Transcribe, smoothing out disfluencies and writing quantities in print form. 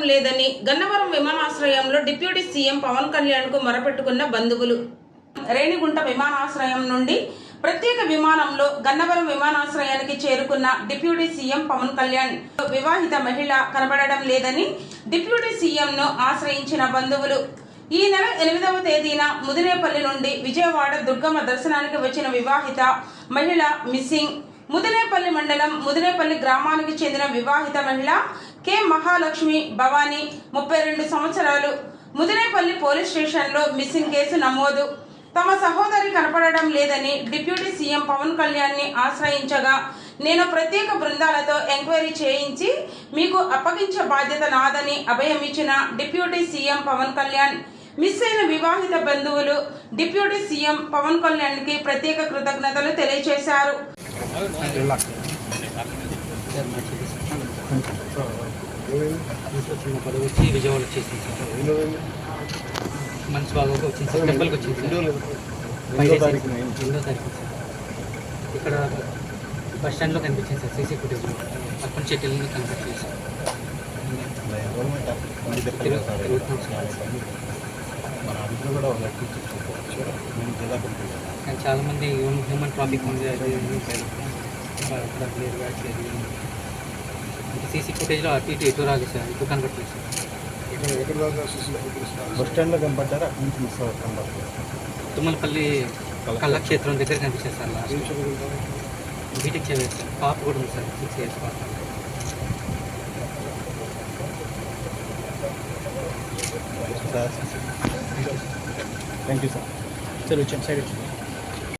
కనబడడం లేదని గన్నవరం విమానాశ్రయంలో డిప్యూటీ సీఎం పవన్ కళ్యాణ్కు మొరపెట్టుకున్న బంధువులు. రేణిగుంట విమానాశ్రయం నుండి ప్రత్యేక విమానంలో గన్నవరం విమానాశ్రయానికి చేరుకున్న డిప్యూటీ సీఎం పవన్ కళ్యాణ్ వివాహిత మహిళ కనబడడం లేదని డిప్యూటీ సీఎంను ఆశ్రయించిన బంధువులు. ఈ నెల 8వ తేదీన ముదినేపల్లి నుండి విజయవాడ దుర్గమ్మ దర్శనానికి వచ్చిన వివాహిత మహిళ మిస్సింగ్. ముదినేపల్లి మండలం ముదినేపల్లి గ్రామానికి చెందిన వివాహిత మహిళ కె మహాలక్ష్మి భవానీ 32 సంవత్సరాలు. ముదినేపల్లి పోలీస్ స్టేషన్లో మిస్సింగ్ కేసు నమోదు. తమ సహోదరి కనపడడం లేదని డిప్యూటీ సీఎం పవన్ కళ్యాణ్ని ఆశ్రయించగా నేను ప్రత్యేక బృందాలతో ఎంక్వైరీ చేయించి మీకు అప్పగించే బాధ్యత నాదని అభయమిచ్చిన deputy CM Pawan Kalyan miss అయిన వివాహిత బంధువులు డిప్యూటీ సీఎం పవన్ కళ్యాణ్కి ప్రత్యేక కృతజ్ఞతలు తెలియజేశారు. విజయవాడ వచ్చేసింది సార్, మంచి బాగా వచ్చింది సార్, టెంపుల్కి వచ్చింది సార్, 2వ తారీఖు సార్. ఇక్కడ బస్ స్టాండ్లో కనిపించింది సార్, సీసీ ఫుటేజ్ పక్కన చెట్టుని కనిపించింది సార్. కానీ చాలామంది హ్యూమన్ ట్రాఫిక్ ఉంది, సీసీ ఫుటేజ్లో అటు ఇటు ఎటు రాలేదు సార్, ఇటు కనబట్టలేదు సార్. బస్ స్టాండ్లో కనపడ్డారు, అక్కడి నుంచి మిస్ కనబడుతుంది. తుమ్మలపల్లి కళాక్షేత్రం దగ్గర కనిపిస్తుంది సార్. లాస్ట్ బీటెక్ చదివారు సార్, పాప కూడా ఉంది సార్, 6 years పాప. Thank you sir. సార్ వచ్చాను సైడ్ వచ్చాను.